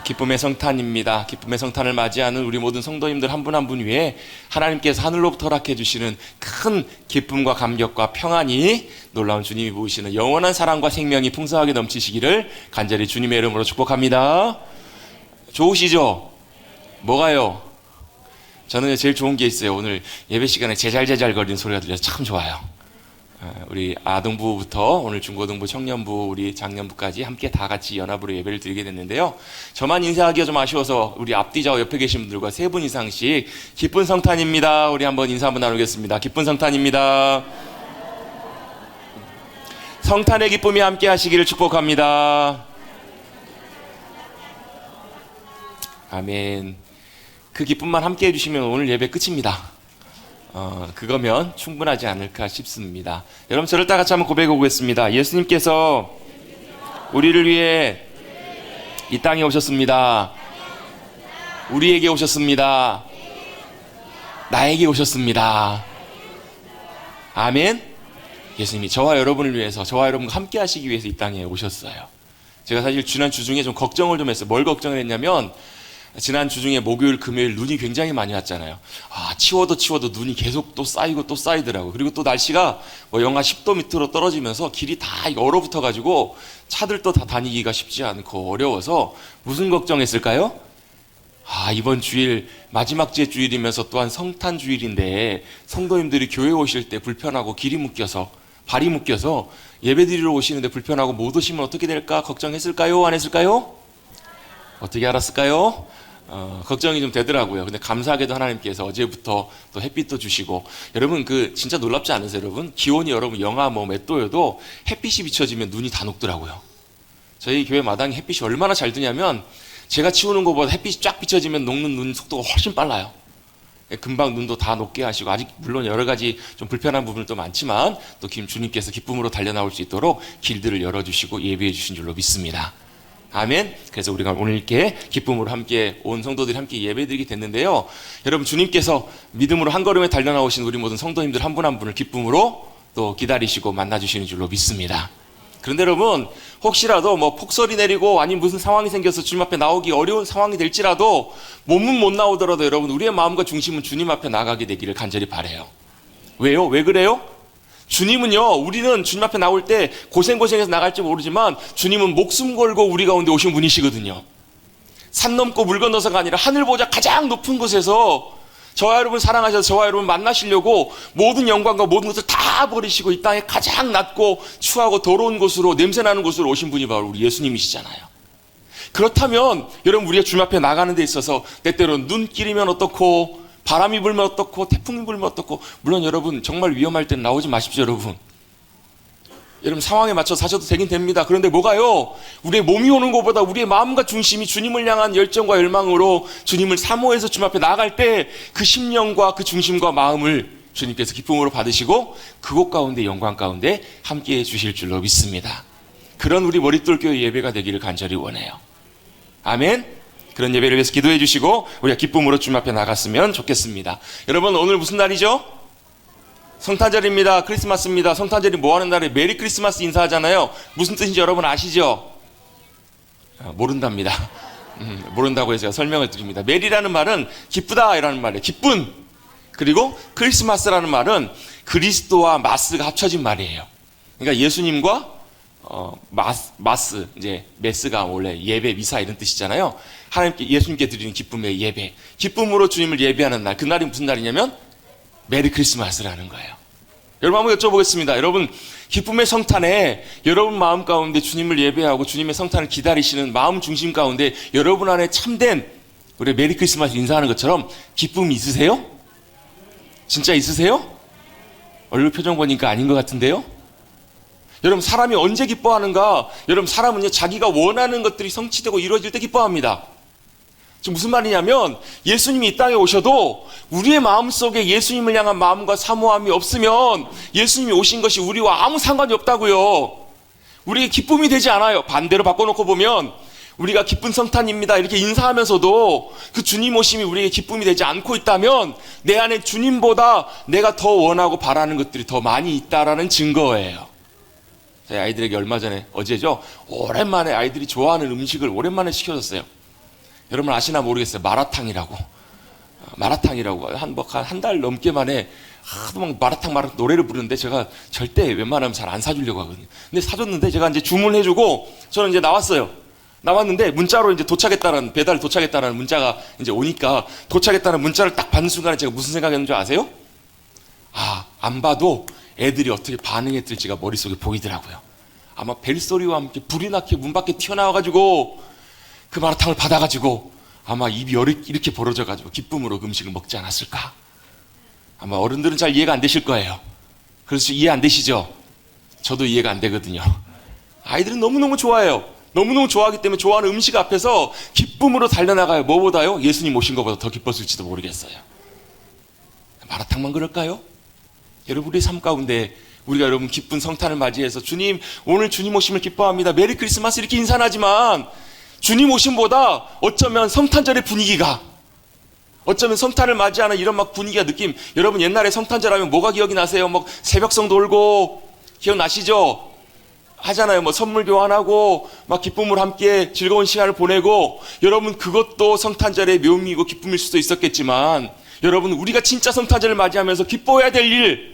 기쁨의 성탄입니다. 기쁨의 성탄을 맞이하는 우리 모든 성도님들 한 분 한 분 위에 하나님께서 하늘로부터 허락해 주시는 큰 기쁨과 감격과 평안이 놀라운 주님이 부으시는 영원한 사랑과 생명이 풍성하게 넘치시기를 간절히 주님의 이름으로 축복합니다. 좋으시죠? 뭐가요? 저는 제일 좋은 게 있어요. 오늘 예배 시간에 제잘제잘 거리는 소리가 들려서 참 좋아요. 우리 아동부부터 오늘 중고등부, 청년부, 우리 장년부까지 함께 다 같이 연합으로 예배를 드리게 됐는데요. 저만 인사하기가 좀 아쉬워서 우리 앞뒤좌우 옆에 계신 분들과 세 분 이상씩 기쁜 성탄입니다. 우리 한번 인사 한번 나누겠습니다. 기쁜 성탄입니다. 성탄의 기쁨이 함께 하시기를 축복합니다. 아멘. 그 기쁨만 함께 해주시면 오늘 예배 끝입니다. 그거면 충분하지 않을까 싶습니다. 여러분 저를 다 같이 한번 고백해 보겠습니다. 예수님께서 우리를 위해 이 땅에 오셨습니다. 우리에게 오셨습니다. 나에게 오셨습니다. 아멘. 예수님이 저와 여러분을 위해서, 저와 여러분과 함께 하시기 위해서 이 땅에 오셨어요. 제가 사실 지난 주중에 좀 걱정을 좀 했어요. 뭘 걱정을 했냐면 지난 주중에 목요일, 금요일 눈이 굉장히 많이 왔잖아요. 치워도 눈이 계속 또 쌓이고 또 쌓이더라고요. 그리고 또 날씨가 영하 10도 밑으로 떨어지면서 길이 다 얼어붙어가지고 차들도 다 다니기가 쉽지 않고 어려워서 무슨 걱정했을까요? 이번 주일 마지막 주일이면서 또한 성탄 주일인데 성도님들이 교회 오실 때 불편하고 길이 묶여서 발이 묶여서 예배 드리러 오시는데 불편하고 못 오시면 어떻게 될까 걱정했을까요? 안 했을까요? 어떻게 알았을까요? 걱정이 좀 되더라고요. 근데 감사하게도 하나님께서 어제부터 또 햇빛도 주시고, 여러분 진짜 놀랍지 않으세요, 여러분? 기온이 여러분 영하 몇 도여도 햇빛이 비춰지면 눈이 다 녹더라고요. 저희 교회 마당에 햇빛이 얼마나 잘 드냐면 제가 치우는 것보다 햇빛이 쫙 비춰지면 녹는 눈 속도가 훨씬 빨라요. 금방 눈도 다 녹게 하시고, 아직 물론 여러 가지 좀 불편한 부분도 많지만 또 주님께서 기쁨으로 달려나올 수 있도록 길들을 열어주시고 예비해 주신 줄로 믿습니다. 아멘. 그래서 우리가 오늘 이렇게 기쁨으로 함께 온 성도들이 함께 예배드리게 됐는데요. 여러분 주님께서 믿음으로 한 걸음에 달려나오신 우리 모든 성도님들 한 분 한 분을 기쁨으로 또 기다리시고 만나주시는 줄로 믿습니다. 그런데 여러분 혹시라도 폭설이 내리고 아니면 무슨 상황이 생겨서 주님 앞에 나오기 어려운 상황이 될지라도 몸은 못 나오더라도 여러분 우리의 마음과 중심은 주님 앞에 나가게 되기를 간절히 바라요. 왜요? 왜 그래요? 주님은요, 우리는 주님 앞에 나올 때 고생해서 나갈지 모르지만 주님은 목숨 걸고 우리 가운데 오신 분이시거든요. 산 넘고 물 건너서가 아니라 하늘보다 가장 높은 곳에서 저와 여러분 사랑하셔서 저와 여러분 만나시려고 모든 영광과 모든 것을 다 버리시고 이 땅에 가장 낮고 추하고 더러운 곳으로, 냄새나는 곳으로 오신 분이 바로 우리 예수님이시잖아요. 그렇다면 여러분 우리가 주님 앞에 나가는 데 있어서 때때로 눈길이면 어떻고 바람이 불면 어떻고 태풍이 불면 어떻고, 물론 여러분 정말 위험할 때는 나오지 마십시오. 여러분 상황에 맞춰서 사셔도 되긴 됩니다. 그런데 뭐가요? 우리의 몸이 오는 것보다 우리의 마음과 중심이 주님을 향한 열정과 열망으로 주님을 사모해서 주님 앞에 나갈 때 그 심령과 그 중심과 마음을 주님께서 기쁨으로 받으시고 그곳 가운데 영광 가운데 함께해 주실 줄로 믿습니다. 그런 우리 머릿돌교회 예배가 되기를 간절히 원해요. 아멘. 그런 예배를 위해서 기도해 주시고 우리가 기쁨으로 주님 앞에 나갔으면 좋겠습니다. 여러분 오늘 무슨 날이죠? 성탄절입니다. 크리스마스입니다. 성탄절이 뭐하는 날에 메리 크리스마스 인사하잖아요. 무슨 뜻인지 여러분 아시죠? 모른답니다. 모른다고 해서 제가 설명을 드립니다. 메리라는 말은 기쁘다 이라는 말이에요. 기쁜. 그리고 크리스마스라는 말은 그리스도와 마스가 합쳐진 말이에요. 그러니까 예수님과 마스, 이제 메스가 원래 예배, 미사 이런 뜻이잖아요. 하나님께, 예수님께 드리는 기쁨의 예배, 기쁨으로 주님을 예배하는 날, 그날이 무슨 날이냐면 메리 크리스마스라는 거예요. 여러분 한번 여쭤보겠습니다. 여러분 기쁨의 성탄에 여러분 마음 가운데 주님을 예배하고 주님의 성탄을 기다리시는 마음 중심 가운데 여러분 안에 참된 우리 메리 크리스마스 인사하는 것처럼 기쁨이 있으세요? 진짜 있으세요? 얼굴 표정 보니까 아닌 것 같은데요? 여러분 사람이 언제 기뻐하는가? 여러분 사람은요 자기가 원하는 것들이 성취되고 이루어질 때 기뻐합니다. 지금 무슨 말이냐면 예수님이 이 땅에 오셔도 우리의 마음속에 예수님을 향한 마음과 사모함이 없으면 예수님이 오신 것이 우리와 아무 상관이 없다고요. 우리에게 기쁨이 되지 않아요. 반대로 바꿔놓고 보면 우리가 기쁜 성탄입니다 이렇게 인사하면서도 그 주님 오심이 우리에게 기쁨이 되지 않고 있다면 내 안에 주님보다 내가 더 원하고 바라는 것들이 더 많이 있다라는 증거예요. 저희 아이들에게 얼마 전에 어제죠, 오랜만에 아이들이 좋아하는 음식을 오랜만에 시켜줬어요. 여러분 아시나 모르겠어요. 마라탕이라고. 한 달 넘게 만에 하도 막 마라탕 노래를 부르는데 제가 절대 웬만하면 잘 안 사주려고 하거든요. 근데 사줬는데 제가 이제 주문해주고 저는 이제 나왔는데 문자로 이제 배달 도착했다는 문자가 이제 오니까 도착했다는 문자를 딱 받는 순간에 제가 무슨 생각했는 줄 아세요? 안 봐도 애들이 어떻게 반응했을지가 머릿속에 보이더라고요. 아마 벨소리와 함께 불이 나게 문 밖에 튀어나와가지고 그 마라탕을 받아가지고 아마 입이 이렇게 벌어져가지고 기쁨으로 음식을 먹지 않았을까. 아마 어른들은 잘 이해가 안 되실 거예요. 그래서 이해 안 되시죠? 저도 이해가 안 되거든요. 아이들은 너무너무 좋아해요. 너무너무 좋아하기 때문에 좋아하는 음식 앞에서 기쁨으로 달려나가요. 뭐보다요? 예수님 오신 것보다 더 기뻤을지도 모르겠어요. 마라탕만 그럴까요? 여러분 우리 삶 가운데 우리가 여러분 기쁜 성탄을 맞이해서 주님 오늘 주님 오심을 기뻐합니다. 메리 크리스마스 이렇게 인사하지만 주님 오심보다 어쩌면 성탄절의 분위기가 어쩌면 성탄을 맞이하는 이런 막 분위기가 여러분 옛날에 성탄절 하면 뭐가 기억이 나세요? 막 새벽성 돌고 기억나시죠? 하잖아요. 뭐 선물 교환하고 막 기쁨으로 함께 즐거운 시간을 보내고 여러분 그것도 성탄절의 묘미이고 기쁨일 수도 있었겠지만 여러분 우리가 진짜 성탄절을 맞이하면서 기뻐해야 될 일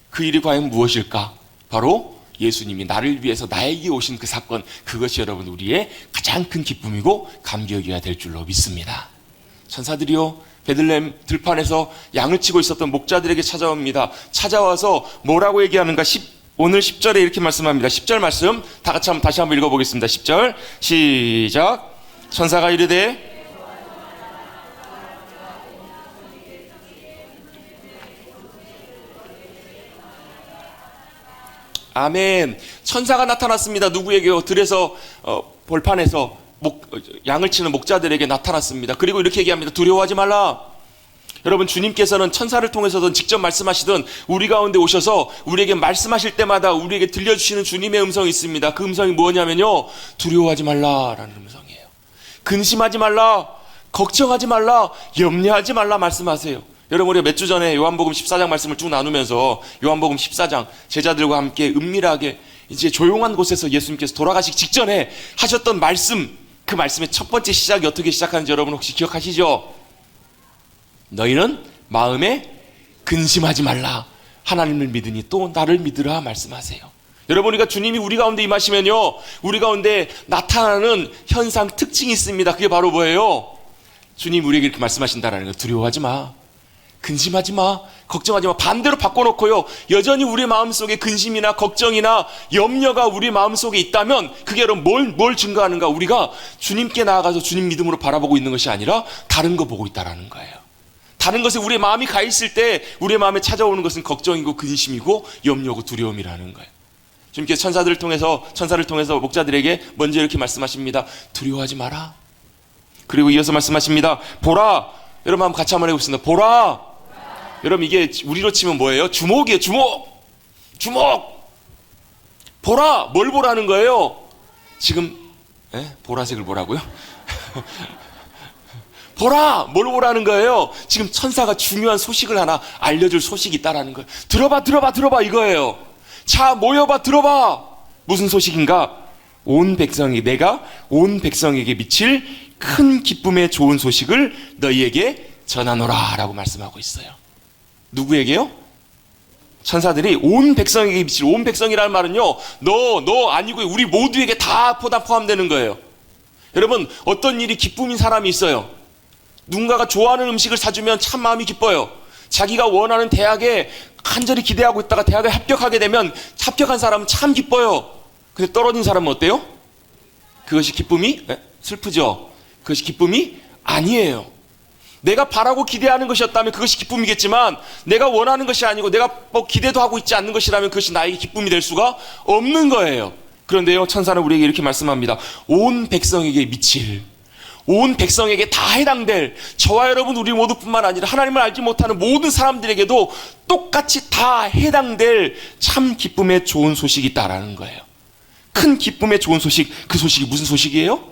그 일이 과연 무엇일까? 바로 예수님이 나를 위해서 나에게 오신 그 사건 그것이 여러분 우리의 가장 큰 기쁨이고 감격이어야 될 줄로 믿습니다. 천사들이요 베들레헴 들판에서 양을 치고 있었던 목자들에게 찾아옵니다. 찾아와서 뭐라고 얘기하는가? 오늘 10절에 이렇게 말씀합니다. 10절 말씀 다 같이 다시 한번 읽어보겠습니다. 10절 시작. 천사가 이르되 아멘. 천사가 나타났습니다. 누구에게요? 들에서 벌판에서 양을 치는 목자들에게 나타났습니다. 그리고 이렇게 얘기합니다. 두려워하지 말라. 여러분 주님께서는 천사를 통해서든 직접 말씀하시든 우리 가운데 오셔서 우리에게 말씀하실 때마다 우리에게 들려주시는 주님의 음성이 있습니다. 그 음성이 뭐냐면요 두려워하지 말라라는 음성이에요. 근심하지 말라, 걱정하지 말라, 염려하지 말라 말씀하세요. 여러분 우리가 몇 주 전에 요한복음 14장 말씀을 쭉 나누면서 요한복음 14장 제자들과 함께 은밀하게 이제 조용한 곳에서 예수님께서 돌아가시기 직전에 하셨던 말씀, 그 말씀의 첫 번째 시작이 어떻게 시작하는지 여러분 혹시 기억하시죠? 너희는 마음에 근심하지 말라. 하나님을 믿으니 또 나를 믿으라 말씀하세요. 여러분 우리가 주님이 우리 가운데 임하시면요 우리 가운데 나타나는 현상 특징이 있습니다. 그게 바로 뭐예요? 주님 우리에게 이렇게 말씀하신다라는 거. 두려워하지 마, 근심하지 마, 걱정하지 마. 반대로 바꿔놓고요 여전히 우리 마음속에 근심이나 걱정이나 염려가 우리 마음속에 있다면 그게 여러분 뭘 증거하는가? 우리가 주님께 나아가서 주님 믿음으로 바라보고 있는 것이 아니라 다른 거 보고 있다는 거예요. 다른 것에 우리의 마음이 가 있을 때 우리의 마음에 찾아오는 것은 걱정이고 근심이고 염려고 두려움이라는 거예요. 주님께서 천사를 통해서 목자들에게 먼저 이렇게 말씀하십니다. 두려워하지 마라. 그리고 이어서 말씀하십니다. 보라. 여러분 한번 같이 한번 해보겠습니다. 보라. 여러분 이게 우리로 치면 뭐예요? 주목이에요. 주목. 보라. 뭘 보라는 거예요? 지금 보라색을 보라고요? 보라! 뭘 보라는 거예요? 지금 천사가 중요한 소식을 하나 알려줄 소식이 있다라는 거예요. 들어봐 이거예요. 자 모여봐 들어봐. 무슨 소식인가? 내가 온 백성에게 미칠 큰 기쁨의 좋은 소식을 너희에게 전하노라 라고 말씀하고 있어요. 누구에게요? 천사들이 온 백성에게 미칠, 온 백성이라는 말은요 너 아니고 우리 모두에게 다 포함되는 거예요. 여러분 어떤 일이 기쁨인 사람이 있어요. 누군가가 좋아하는 음식을 사주면 참 마음이 기뻐요. 자기가 원하는 대학에 간절히 기대하고 있다가 대학에 합격하게 되면 합격한 사람은 참 기뻐요. 근데 떨어진 사람은 어때요? 그것이 기쁨이? 슬프죠? 그것이 기쁨이 아니에요. 내가 바라고 기대하는 것이었다면 그것이 기쁨이겠지만 내가 원하는 것이 아니고 내가 기대도 하고 있지 않는 것이라면 그것이 나에게 기쁨이 될 수가 없는 거예요. 그런데요 천사는 우리에게 이렇게 말씀합니다. 온 백성에게 미칠, 온 백성에게 다 해당될, 저와 여러분 우리 모두뿐만 아니라 하나님을 알지 못하는 모든 사람들에게도 똑같이 다 해당될 참 기쁨의 좋은 소식이 있다라는 거예요. 큰 기쁨의 좋은 소식, 그 소식이 무슨 소식이에요?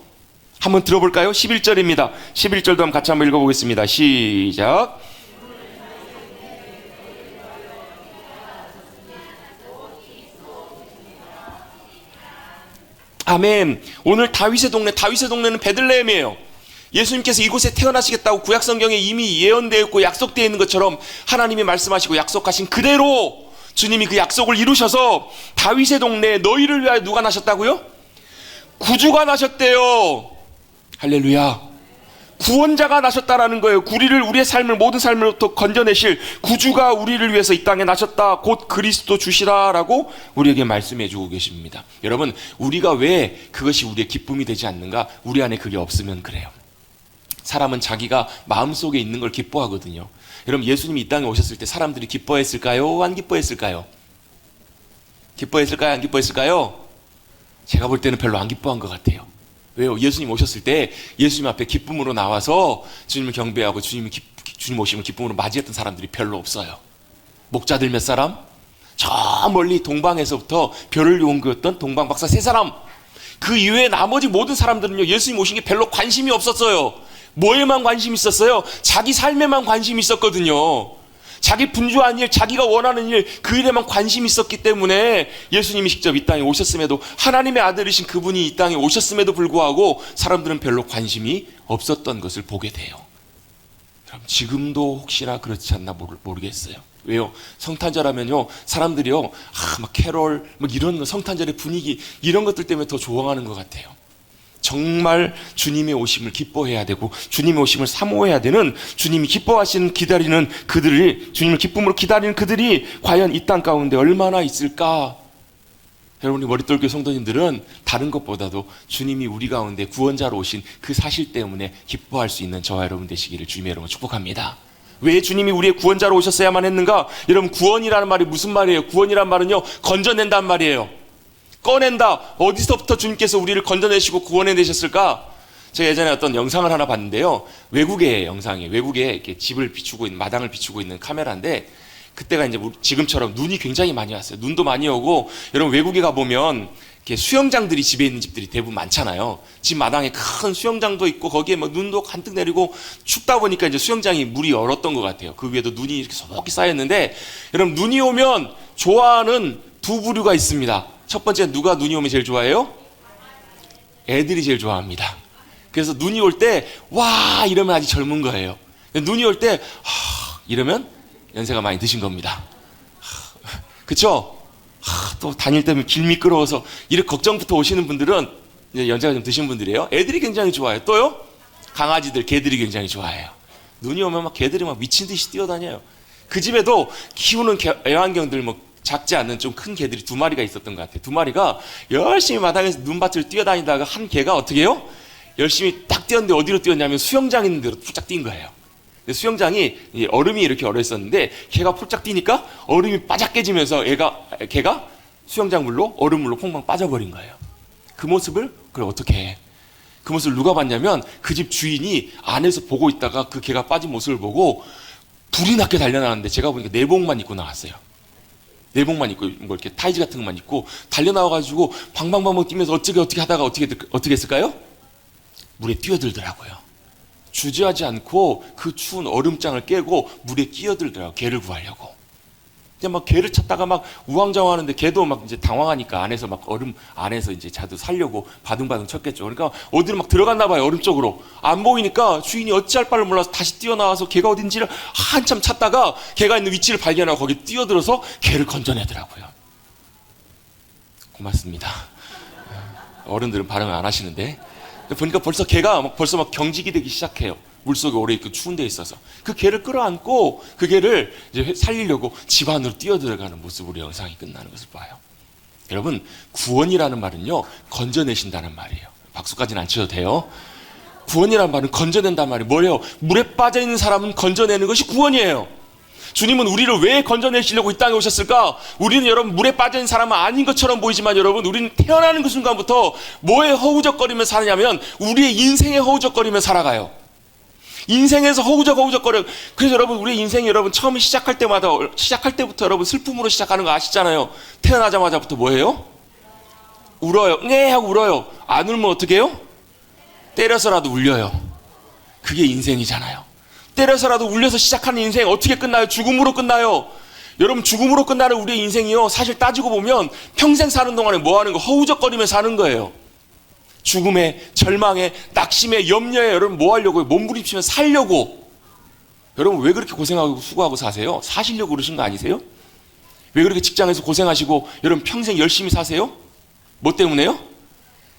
한번 들어볼까요? 11절입니다. 11절도 같이 한번 읽어보겠습니다. 시작. 아멘. 오늘 다윗의 동네는 베들레헴이에요. 예수님께서 이곳에 태어나시겠다고 구약성경에 이미 예언되어 있고 약속되어 있는 것처럼 하나님이 말씀하시고 약속하신 그대로 주님이 그 약속을 이루셔서 다윗의 동네에 너희를 위하여 누가 나셨다고요? 구주가 나셨대요. 할렐루야. 구원자가 나셨다라는 거예요. 우리의 삶을, 모든 삶으로부터 건져내실 구주가 우리를 위해서 이 땅에 나셨다. 곧 그리스도 주시라라고 우리에게 말씀해 주고 계십니다. 여러분, 우리가 왜 그것이 우리의 기쁨이 되지 않는가? 우리 안에 그게 없으면 그래요. 사람은 자기가 마음속에 있는 걸 기뻐하거든요. 여러분, 예수님이 이 땅에 오셨을 때 사람들이 기뻐했을까요? 안 기뻐했을까요? 기뻐했을까요? 안 기뻐했을까요? 제가 볼 때는 별로 안 기뻐한 것 같아요. 왜요? 예수님 오셨을 때 예수님 앞에 기쁨으로 나와서 주님을 경배하고 주님 오심을 기쁨으로 맞이했던 사람들이 별로 없어요. 목자들 몇 사람? 저 멀리 동방에서부터 별을 옮겼던 동방 박사 3사람. 그 이외에 나머지 모든 사람들은요, 예수님 오신 게 별로 관심이 없었어요. 뭐에만 관심이 있었어요? 자기 삶에만 관심이 있었거든요. 자기 분주한 일, 자기가 원하는 일, 그 일에만 관심이 있었기 때문에 예수님이 직접 이 땅에 오셨음에도, 하나님의 아들이신 그분이 이 땅에 오셨음에도 불구하고 사람들은 별로 관심이 없었던 것을 보게 돼요. 그럼 지금도 혹시나 그렇지 않나 모르겠어요. 왜요? 성탄절하면요, 사람들이요, 막 캐롤, 막 이런 성탄절의 분위기, 이런 것들 때문에 더 좋아하는 것 같아요. 정말 주님의 오심을 기뻐해야 되고 주님의 오심을 사모해야 되는, 주님이 기뻐하시는, 기다리는 그들이, 주님을 기쁨으로 기다리는 그들이 과연 이 땅 가운데 얼마나 있을까? 여러분이 머릿돌교 성도님들은 다른 것보다도 주님이 우리 가운데 구원자로 오신 그 사실 때문에 기뻐할 수 있는 저와 여러분 되시기를 주님의 이름으로 축복합니다. 왜 주님이 우리의 구원자로 오셨어야만 했는가? 여러분, 구원이라는 말이 무슨 말이에요? 구원이란 말은요, 건져낸단 말이에요. 꺼낸다. 어디서부터 주님께서 우리를 건져내시고 구원해내셨을까? 제가 예전에 어떤 영상을 하나 봤는데요, 외국의 영상이에요. 외국에 이렇게 집을 비추고 있는, 마당을 비추고 있는 카메라인데, 그때가 이제 지금처럼 눈이 굉장히 많이 왔어요. 눈도 많이 오고, 여러분 외국에 가보면 이렇게 수영장들이 집에 있는 집들이 대부분 많잖아요. 집 마당에 큰 수영장도 있고, 거기에 막 눈도 간뜩 내리고, 춥다 보니까 이제 수영장이 물이 얼었던 것 같아요. 그 위에도 눈이 이렇게 소복히 쌓였는데, 여러분 눈이 오면 좋아하는 두 부류가 있습니다. 첫 번째, 누가 눈이 오면 제일 좋아해요? 애들이 제일 좋아합니다. 그래서 눈이 올 때 와 이러면 아직 젊은 거예요. 눈이 올 때 이러면 연세가 많이 드신 겁니다. 그쵸? 또 다닐 때면 길 미끄러워서 이렇게 걱정부터 오시는 분들은 이제 연세가 좀 드신 분들이에요. 애들이 굉장히 좋아해요. 또요? 강아지들, 개들이 굉장히 좋아해요. 눈이 오면 막 개들이 막 미친 듯이 뛰어다녀요. 그 집에도 키우는 애완견들, 뭐 작지 않은 좀 큰 개들이 2마리가 있었던 것 같아요. 2마리가 열심히 마당에서 눈밭을 뛰어다니다가 한 개가 어떻게 해요? 열심히 딱 뛰었는데 어디로 뛰었냐면 수영장 있는 데로 폴짝 뛴 거예요. 수영장이 얼음이 이렇게 얼어 있었는데 걔가 폴짝 뛰니까 얼음이 빠작 깨지면서 걔가 수영장 물로, 얼음물로 퐁퐁 빠져버린 거예요. 그 모습을, 그래 어떻게 해? 그 모습을 누가 봤냐면 그 집 주인이 안에서 보고 있다가 그 개가 빠진 모습을 보고 불이 났게 달려나왔는데, 제가 보니까 내복만 입고 나왔어요. 내복만 입고, 뭐 이렇게 타이즈 같은 것만 입고 달려나와가지고 방방방방 뛰면서 어떻게 하다가 어떻게 했을까요? 물에 뛰어들더라고요. 주저하지 않고 그 추운 얼음장을 깨고 물에 끼어들더라고요. 개를 구하려고. 이제 막 개를 찾다가 막 우왕좌왕하는데 개도 막 이제 당황하니까 안에서 막 얼음 안에서 이제 자도 살려고 바둥바둥 쳤겠죠. 그러니까 어디로 막 들어갔나 봐요. 얼음 쪽으로. 안 보이니까 주인이 어찌할 바를 몰라서 다시 뛰어나와서 개가 어딘지를 한참 찾다가 개가 있는 위치를 발견하고 거기 뛰어들어서 개를 건져내더라고요. 고맙습니다. 어른들은 발음을 안 하시는데 보니까 벌써 개가 막 경직이 되기 시작해요. 물속에 오래 있고 추운 데 있어서 그 개를 끌어안고 그 개를 이제 살리려고 집 안으로 뛰어들어가는 모습으로 영상이 끝나는 것을 봐요. 여러분, 구원이라는 말은요, 건져내신다는 말이에요. 박수까지는 안 쳐도 돼요. 구원이라는 말은 건져낸다는 말이 뭐예요? 물에 빠져있는 사람은 건져내는 것이 구원이에요. 주님은 우리를 왜 건져내시려고 이 땅에 오셨을까? 우리는 여러분 물에 빠진 사람은 아닌 것처럼 보이지만 여러분, 우리는 태어나는 그 순간부터 뭐에 허우적거리며 사느냐면 우리의 인생에 허우적거리며 살아가요. 인생에서 허우적거려. 그래서 여러분, 우리 인생이 여러분 처음 시작할 때부터 여러분 슬픔으로 시작하는 거 아시잖아요. 태어나자마자부터 뭐예요? 울어요. 네 하고 울어요. 안 울면 어떻게 해요? 때려서라도 울려요. 그게 인생이잖아요. 때려서라도 울려서 시작하는 인생 어떻게 끝나요? 죽음으로 끝나요. 여러분, 죽음으로 끝나는 우리의 인생이요, 사실 따지고 보면 평생 사는 동안에 뭐 하는 거? 허우적거리며 사는 거예요. 죽음에, 절망에, 낙심에, 염려에 여러분 뭐 하려고요? 몸부림치면 살려고. 여러분 왜 그렇게 고생하고 수고하고 사세요? 사시려고 그러신 거 아니세요? 왜 그렇게 직장에서 고생하시고 여러분 평생 열심히 사세요? 뭐 때문에요?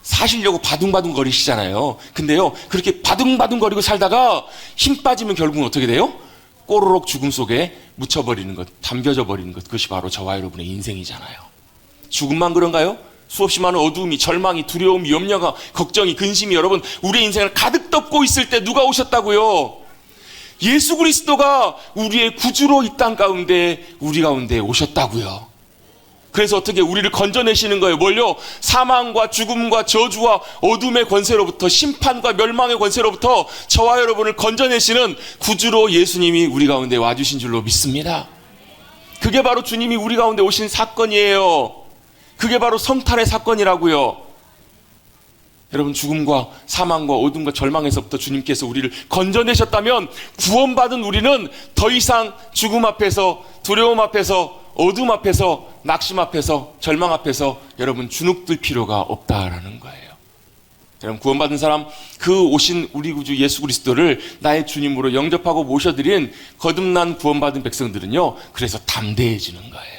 사시려고 바둥바둥 거리시잖아요. 근데요, 그렇게 바둥바둥 거리고 살다가 힘 빠지면 결국은 어떻게 돼요? 꼬르륵 죽음 속에 묻혀버리는 것, 담겨져 버리는 것, 그것이 바로 저와 여러분의 인생이잖아요. 죽음만 그런가요? 수없이 많은 어두움이, 절망이, 두려움이, 염려가, 걱정이, 근심이 여러분 우리의 인생을 가득 덮고 있을 때 누가 오셨다고요? 예수 그리스도가 우리의 구주로 이 땅 가운데, 우리 가운데 오셨다고요. 그래서 어떻게 우리를 건져내시는 거예요? 뭘요? 사망과 죽음과 저주와 어둠의 권세로부터, 심판과 멸망의 권세로부터 저와 여러분을 건져내시는 구주로 예수님이 우리 가운데 와주신 줄로 믿습니다. 그게 바로 주님이 우리 가운데 오신 사건이에요. 그게 바로 성탄의 사건이라고요. 여러분 죽음과 사망과 어둠과 절망에서부터 주님께서 우리를 건져내셨다면 구원받은 우리는 더 이상 죽음 앞에서, 두려움 앞에서, 어둠 앞에서, 낙심 앞에서, 절망 앞에서 여러분 주눅들 필요가 없다라는 거예요. 여러분 구원받은 사람, 그 오신 우리 구주 예수 그리스도를 나의 주님으로 영접하고 모셔드린 거듭난 구원받은 백성들은요, 그래서 담대해지는 거예요.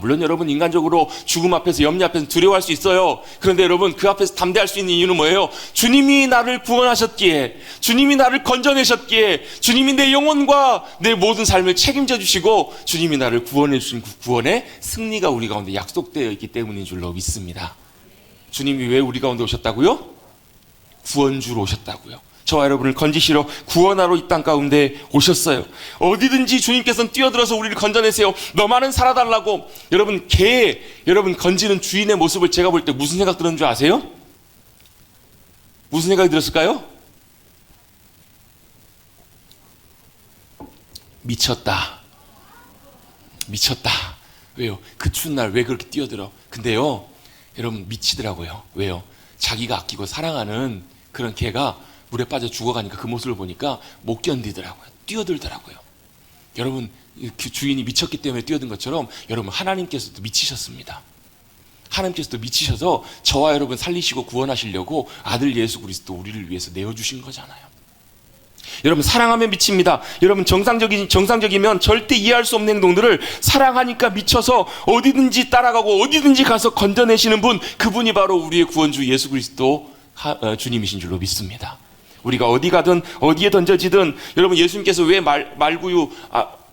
물론 여러분 인간적으로 죽음 앞에서, 염려 앞에서 두려워할 수 있어요. 그런데 여러분 그 앞에서 담대할 수 있는 이유는 뭐예요? 주님이 나를 구원하셨기에, 주님이 나를 건져내셨기에, 주님이 내 영혼과 내 모든 삶을 책임져 주시고 주님이 나를 구원해 주신 그 구원의 승리가 우리 가운데 약속되어 있기 때문인 줄로 믿습니다. 주님이 왜 우리 가운데 오셨다고요? 구원주로 오셨다고요. 저와 여러분을 건지시러 구원하러 이 땅 가운데 오셨어요. 어디든지 주님께서는 뛰어들어서 우리를 건져내세요. 너만은 살아달라고. 여러분 개, 여러분 건지는 주인의 모습을 제가 볼 때 무슨 생각 드는 줄 아세요? 무슨 생각이 들었을까요? 미쳤다. 미쳤다. 왜요? 그 추운 날 왜 그렇게 뛰어들어? 근데요, 여러분 미치더라고요. 왜요? 자기가 아끼고 사랑하는 그런 개가 물에 빠져 죽어가니까 그 모습을 보니까 못 견디더라고요. 뛰어들더라고요. 여러분 그 주인이 미쳤기 때문에 뛰어든 것처럼 여러분 하나님께서도 미치셨습니다. 하나님께서도 미치셔서 저와 여러분 살리시고 구원하시려고 아들 예수 그리스도 우리를 위해서 내어주신 거잖아요. 여러분 사랑하면 미칩니다. 여러분 정상적이면 절대 이해할 수 없는 행동들을 사랑하니까 미쳐서 어디든지 따라가고 어디든지 가서 건져내시는 분, 그분이 바로 우리의 구원주 예수 그리스도 주님이신 줄로 믿습니다. 우리가 어디 가든 어디에 던져지든 여러분 예수님께서 왜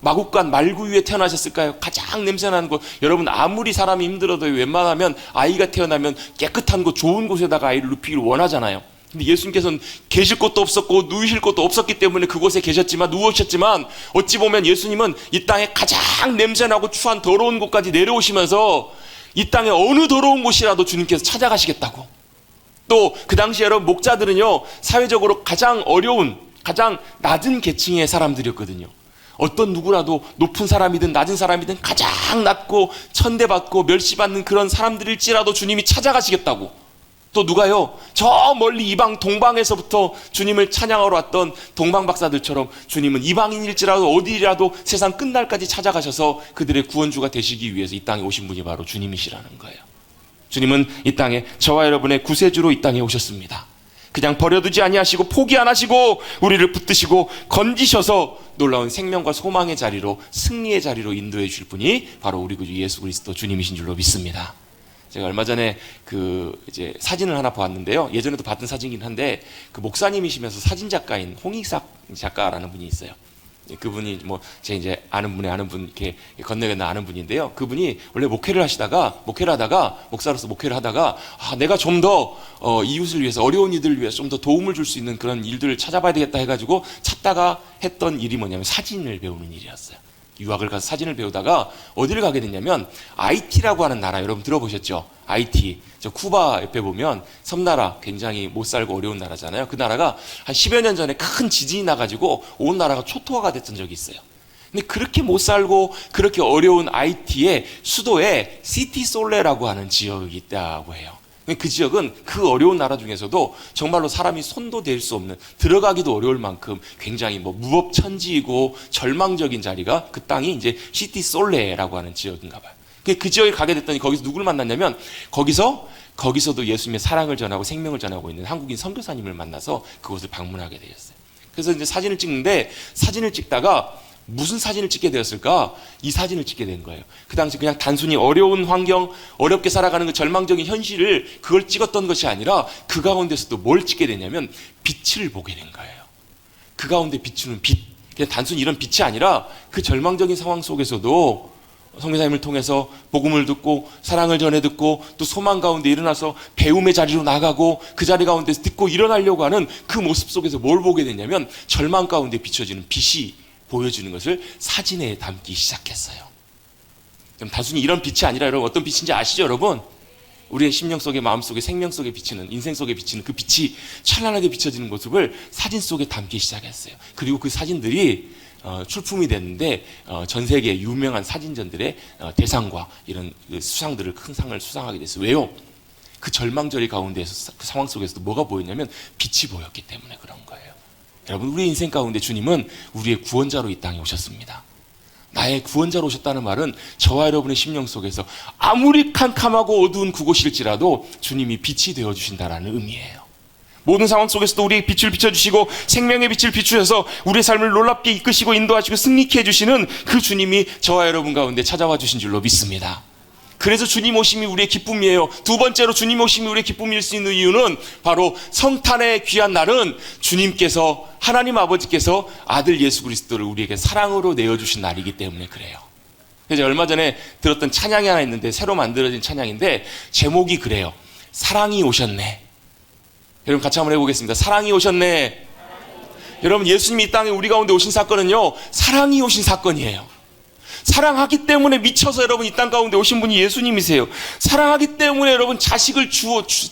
마국간 말구유에 태어나셨을까요? 가장 냄새나는 곳. 여러분 아무리 사람이 힘들어도 웬만하면 아이가 태어나면 깨끗한 곳, 좋은 곳에다가 아이를 눕히기를 원하잖아요. 근데 예수님께서는 계실 곳도 없었고 누우실 곳도 없었기 때문에 그곳에 계셨지만, 누우셨지만 어찌 보면 예수님은 이 땅에 가장 냄새나고 추한 더러운 곳까지 내려오시면서 이 땅에 어느 더러운 곳이라도 주님께서 찾아가시겠다고. 또 그 당시 여러분 목자들은요, 사회적으로 가장 어려운, 가장 낮은 계층의 사람들이었거든요. 어떤 누구라도 높은 사람이든 낮은 사람이든 가장 낮고 천대받고 멸시받는 그런 사람들일지라도 주님이 찾아가시겠다고. 또 누가요? 저 멀리 이방 동방에서부터 주님을 찬양하러 왔던 동방박사들처럼 주님은 이방인일지라도 어디라도 세상 끝날까지 찾아가셔서 그들의 구원주가 되시기 위해서 이 땅에 오신 분이 바로 주님이시라는 거예요. 주님은 이 땅에 저와 여러분의 구세주로 이 땅에 오셨습니다. 그냥 버려두지 아니하시고 포기 안 하시고 우리를 붙드시고 건지셔서 놀라운 생명과 소망의 자리로, 승리의 자리로 인도해 주실 분이 바로 우리 구주 예수 그리스도 주님이신 줄로 믿습니다. 제가 얼마 전에 이제 사진을 하나 보았는데요. 예전에도 봤던 사진이긴 한데 그 목사님이시면서 사진 작가인 홍익삭 작가라는 분이 있어요. 그분이 제 이제 아는 분 이렇게 건너건너 아는 분인데요. 그분이 원래 목회를 하다가 목사로서 목회를 하다가 내가 좀 더 이웃을 위해서, 어려운 이들을 위해서 좀 더 도움을 줄 수 있는 그런 일들을 찾아봐야 되겠다 해가지고 찾다가 했던 일이 뭐냐면 사진을 배우는 일이었어요. 유학을 가서 사진을 배우다가 어디를 가게 됐냐면 IT라고 하는 나라, 여러분 들어보셨죠? IT. 저 쿠바 옆에 보면 섬나라, 굉장히 못 살고 어려운 나라잖아요. 그 나라가 한 10여 년 전에 큰 지진이 나가지고 온 나라가 초토화가 됐던 적이 있어요. 근데 그렇게 못 살고 그렇게 어려운 IT의 수도에 시티솔레라고 하는 지역이 있다고 해요. 그 지역은 그 어려운 나라 중에서도 정말로 사람이 손도 댈 수 없는, 들어가기도 어려울 만큼 굉장히 무법천지이고 절망적인 자리가, 그 땅이 이제 시티솔레라고 하는 지역인가 봐요. 그 지역에 가게 됐더니 거기서 누구를 만났냐면 거기서 거기서도 예수님의 사랑을 전하고 생명을 전하고 있는 한국인 선교사님을 만나서 그곳을 방문하게 되었어요. 그래서 이제 사진을 찍는데 사진을 찍다가 무슨 사진을 찍게 되었을까? 이 사진을 찍게 된 거예요. 그 당시 그냥 단순히 어려운 환경, 어렵게 살아가는 그 절망적인 현실을 그걸 찍었던 것이 아니라 그 가운데서도 뭘 찍게 되냐면 빛을 보게 된 거예요. 그 가운데 비추는 빛. 그냥 단순히 이런 빛이 아니라 그 절망적인 상황 속에서도 선교사님을 통해서 복음을 듣고 사랑을 전해 듣고 또 소망 가운데 일어나서 배움의 자리로 나가고 그 자리 가운데서 듣고 일어나려고 하는 그 모습 속에서 뭘 보게 되냐면 절망 가운데 비춰지는 빛이 보여주는 것을 사진에 담기 시작했어요. 그럼 단순히 이런 빛이 아니라 여러분 어떤 빛인지 아시죠 여러분? 우리의 심령 속에 마음 속에 생명 속에 비치는 인생 속에 비치는 그 빛이 찬란하게 비춰지는 모습을 사진 속에 담기 시작했어요. 그리고 그 사진들이 출품이 됐는데 전 세계 유명한 사진전들의 대상과 이런 수상들을 큰 상을 수상하게 됐어요. 왜요? 그 절망절이 가운데에서 그 상황 속에서도 뭐가 보였냐면 빛이 보였기 때문에 그런 거예요. 여러분 우리 인생 가운데 주님은 우리의 구원자로 이 땅에 오셨습니다. 나의 구원자로 오셨다는 말은 저와 여러분의 심령 속에서 아무리 캄캄하고 어두운 그곳일지라도 주님이 빛이 되어주신다라는 의미예요. 모든 상황 속에서도 우리의 빛을 비춰주시고 생명의 빛을 비추셔서 우리의 삶을 놀랍게 이끄시고 인도하시고 승리케 해주시는 그 주님이 저와 여러분 가운데 찾아와 주신 줄로 믿습니다. 그래서 주님 오심이 우리의 기쁨이에요. 두 번째로 주님 오심이 우리의 기쁨일 수 있는 이유는 바로 성탄의 귀한 날은 주님께서 하나님 아버지께서 아들 예수 그리스도를 우리에게 사랑으로 내어주신 날이기 때문에 그래요. 그래서 얼마 전에 들었던 찬양이 하나 있는데 새로 만들어진 찬양인데 제목이 그래요. 사랑이 오셨네. 여러분 같이 한번 해보겠습니다. 사랑이 오셨네. 여러분 예수님이 이 땅에 우리 가운데 오신 사건은요 사랑이 오신 사건이에요. 사랑하기 때문에 미쳐서 여러분 이 땅 가운데 오신 분이 예수님이세요. 사랑하기 때문에 여러분 자식을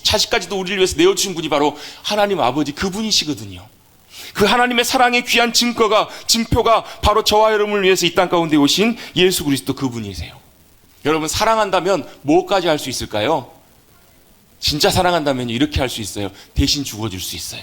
자식까지도 우리를 위해서 내어주신 분이 바로 하나님 아버지 그분이시거든요. 그 하나님의 사랑의 귀한 증표가 바로 저와 여러분을 위해서 이 땅 가운데 오신 예수 그리스도 그분이세요. 여러분 사랑한다면 뭐까지 할 수 있을까요? 진짜 사랑한다면 이렇게 할 수 있어요. 대신 죽어줄 수 있어요.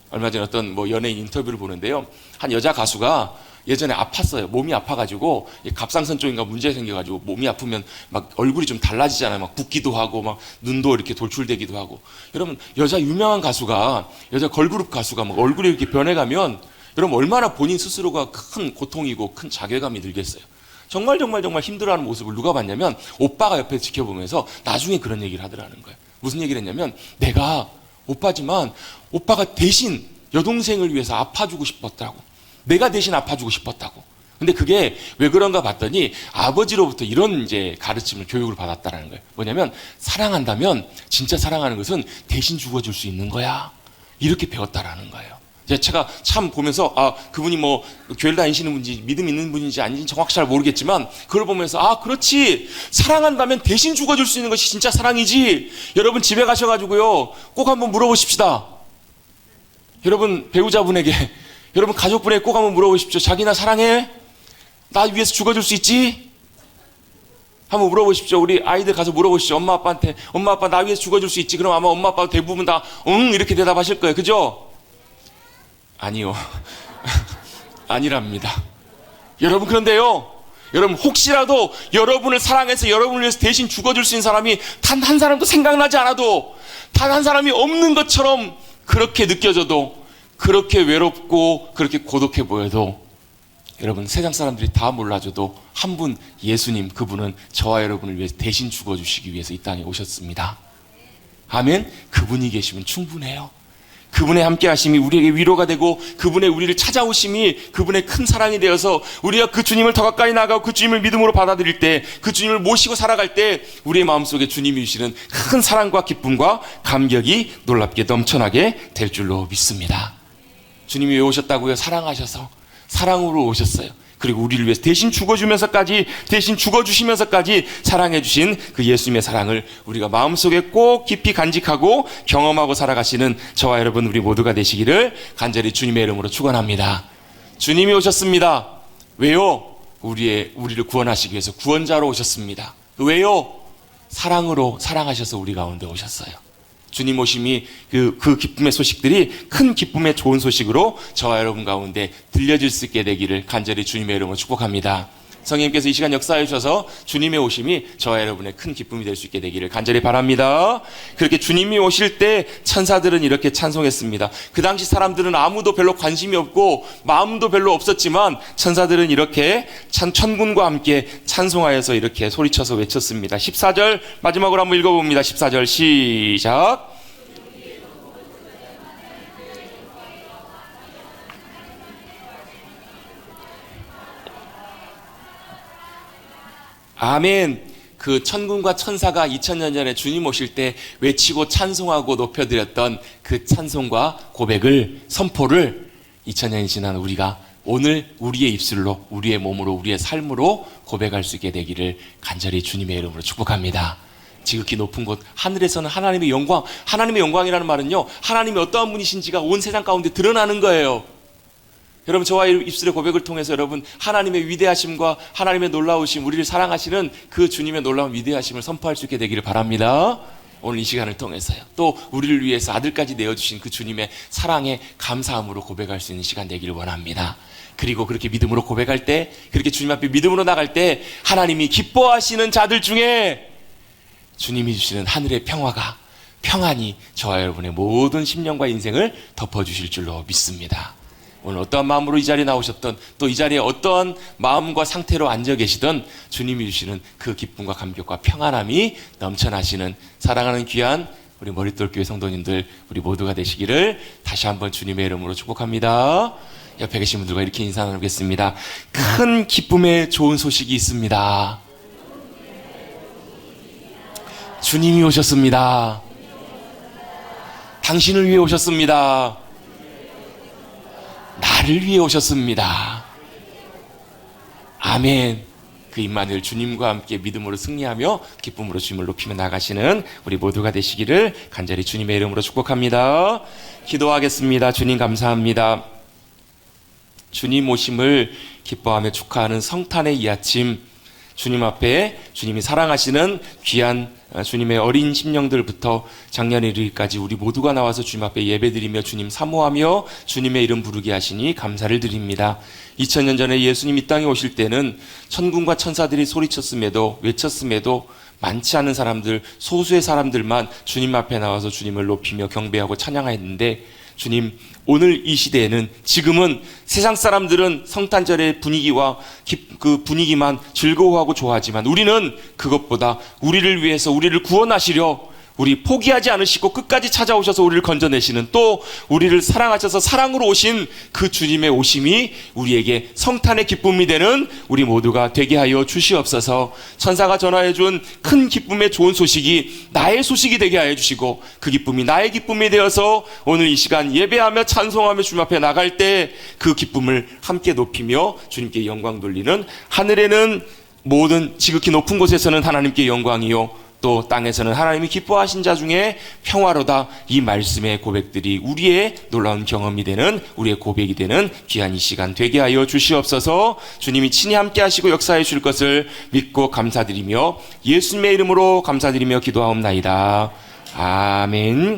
얼마 전에 어떤 연예인 인터뷰를 보는데요. 한 여자 가수가 예전에 아팠어요. 몸이 아파가지고 갑상선 쪽인가 문제 생겨가지고 몸이 아프면 막 얼굴이 좀 달라지잖아요. 막 붓기도 하고 막 눈도 이렇게 돌출되기도 하고. 여러분 여자 유명한 가수가 여자 걸그룹 가수가 막 얼굴이 이렇게 변해가면 여러분 얼마나 본인 스스로가 큰 고통이고 큰 자괴감이 들겠어요. 정말 힘들어하는 모습을 누가 봤냐면 오빠가 옆에 지켜보면서 나중에 그런 얘기를 하더라는 거예요. 무슨 얘기를 했냐면 내가 오빠지만 오빠가 대신 여동생을 위해서 아파주고 싶었다고. 내가 대신 아파주고 싶었다고. 근데 그게 왜 그런가 봤더니 아버지로부터 이런 이제 가르침을 교육을 받았다는 거예요. 뭐냐면 사랑한다면 진짜 사랑하는 것은 대신 죽어줄 수 있는 거야. 이렇게 배웠다라는 거예요. 제가 참 보면서 그분이 교회를 다니시는 분인지 믿음 있는 분인지 아닌지 정확히 잘 모르겠지만 그걸 보면서 그렇지 사랑한다면 대신 죽어줄 수 있는 것이 진짜 사랑이지. 여러분 집에 가셔가지고요 꼭 한번 물어보십시다. 여러분 배우자분에게 여러분 가족분에게 꼭 한번 물어보십시오. 자기나 사랑해? 나 위해서 죽어줄 수 있지? 한번 물어보십시오. 우리 아이들 가서 물어보시죠. 엄마 아빠한테 엄마 아빠 나 위해서 죽어줄 수 있지? 그럼 아마 엄마 아빠 대부분 다 응 이렇게 대답하실 거예요. 그죠? 아니요. 아니랍니다. 여러분 그런데요. 여러분 혹시라도 여러분을 사랑해서 여러분을 위해서 대신 죽어줄 수 있는 사람이 단 한 사람도 생각나지 않아도 단 한 사람이 없는 것처럼 그렇게 느껴져도 그렇게 외롭고 그렇게 고독해 보여도 여러분 세상 사람들이 다 몰라줘도 한 분 예수님 그분은 저와 여러분을 위해서 대신 죽어주시기 위해서 이 땅에 오셨습니다. 아멘. 그분이 계시면 충분해요. 그분의 함께 하심이 우리에게 위로가 되고 그분의 우리를 찾아오심이 그분의 큰 사랑이 되어서 우리가 그 주님을 더 가까이 나가고 그 주님을 믿음으로 받아들일 때 그 주님을 모시고 살아갈 때 우리의 마음속에 주님이 주시는 큰 사랑과 기쁨과 감격이 놀랍게 넘쳐나게 될 줄로 믿습니다. 주님이 왜 오셨다고요? 사랑하셔서 사랑으로 오셨어요. 그리고 우리를 위해서 대신 죽어주면서까지 대신 죽어주시면서까지 사랑해 주신 그 예수님의 사랑을 우리가 마음속에 꼭 깊이 간직하고 경험하고 살아가시는 저와 여러분 우리 모두가 되시기를 간절히 주님의 이름으로 축원합니다. 주님이 오셨습니다. 왜요? 우리를 구원하시기 위해서 구원자로 오셨습니다. 왜요? 사랑으로 사랑하셔서 우리 가운데 오셨어요. 주님 오심이 그 기쁨의 소식들이 큰 기쁨의 좋은 소식으로 저와 여러분 가운데 들려질 수 있게 되기를 간절히 주님의 이름으로 축복합니다. 성령님께서 이 시간 역사해 주셔서 주님의 오심이 저와 여러분의 큰 기쁨이 될 수 있게 되기를 간절히 바랍니다. 그렇게 주님이 오실 때 천사들은 이렇게 찬송했습니다. 그 당시 사람들은 아무도 별로 관심이 없고 마음도 별로 없었지만 천사들은 이렇게 천군과 함께 찬송하여서 이렇게 소리쳐서 외쳤습니다. 14절 마지막으로 한번 읽어봅니다. 14절 시작. 아멘. 그 천군과 천사가 2000년 전에 주님 오실 때 외치고 찬송하고 높여드렸던 그 찬송과 고백을, 선포를 2000년이 지난 우리가 오늘 우리의 입술로, 우리의 몸으로, 우리의 삶으로 고백할 수 있게 되기를 간절히 주님의 이름으로 축복합니다. 지극히 높은 곳 하늘에서는 하나님의 영광, 하나님의 영광이라는 말은요, 하나님이 어떠한 분이신지가 온 세상 가운데 드러나는 거예요. 여러분, 저와 입술의 고백을 통해서 여러분 하나님의 위대하심과 하나님의 놀라우심, 우리를 사랑하시는 그 주님의 놀라운 위대하심을 선포할 수 있게 되기를 바랍니다. 오늘 이 시간을 통해서요. 또 우리를 위해서 아들까지 내어주신 그 주님의 사랑에 감사함으로 고백할 수 있는 시간 되기를 원합니다. 그리고 그렇게 믿음으로 고백할 때, 그렇게 주님 앞에 믿음으로 나갈 때 하나님이 기뻐하시는 자들 중에 주님이 주시는 하늘의 평화가, 평안이 저와 여러분의 모든 심령과 인생을 덮어주실 줄로 믿습니다. 오늘 어떠한 마음으로 이 자리에 나오셨던, 또 이 자리에 어떠한 마음과 상태로 앉아 계시던 주님이 주시는 그 기쁨과 감격과 평안함이 넘쳐나시는 사랑하는 귀한 우리 머릿돌교회 성도님들, 우리 모두가 되시기를 다시 한번 주님의 이름으로 축복합니다. 옆에 계신 분들과 이렇게 인사 나누겠습니다. 큰 기쁨의 좋은 소식이 있습니다. 주님이 오셨습니다. 당신을 위해 오셨습니다. 나를 위해 오셨습니다. 아멘. 그 임마누엘 주님과 함께 믿음으로 승리하며 기쁨으로 주님을 높이며 나가시는 우리 모두가 되시기를 간절히 주님의 이름으로 축복합니다. 기도하겠습니다. 주님 감사합니다. 주님 오심을 기뻐하며 축하하는 성탄의 이 아침, 주님 앞에 주님이 사랑하시는 귀한 주님의 어린 심령들부터 작년에 이르기까지 우리 모두가 나와서 주님 앞에 예배드리며 주님 사모하며 주님의 이름 부르게 하시니 감사를 드립니다. 2000년 전에 예수님 이 땅에 오실 때는 천군과 천사들이 소리쳤음에도, 외쳤음에도 많지 않은 사람들, 소수의 사람들만 주님 앞에 나와서 주님을 높이며 경배하고 찬양했는데, 주님 오늘 이 시대에는, 지금은 세상 사람들은 성탄절의 분위기와 그 분위기만 즐거워하고 좋아하지만 우리는 그것보다 우리를 위해서, 우리를 구원하시려 우리 포기하지 않으시고 끝까지 찾아오셔서 우리를 건져내시는, 또 우리를 사랑하셔서 사랑으로 오신 그 주님의 오심이 우리에게 성탄의 기쁨이 되는 우리 모두가 되게 하여 주시옵소서. 천사가 전하여 준 큰 기쁨의 좋은 소식이 나의 소식이 되게 하여 주시고, 그 기쁨이 나의 기쁨이 되어서 오늘 이 시간 예배하며 찬송하며 주님 앞에 나갈 때 그 기쁨을 함께 높이며 주님께 영광 돌리는, 하늘에는 모든 지극히 높은 곳에서는 하나님께 영광이요, 또 땅에서는 하나님이 기뻐하신 자 중에 평화로다. 이 말씀의 고백들이 우리의 놀라운 경험이 되는, 우리의 고백이 되는 귀한 이 시간 되게 하여 주시옵소서. 주님이 친히 함께 하시고 역사해 주실 것을 믿고 감사드리며 예수님의 이름으로 감사드리며 기도하옵나이다. 아멘.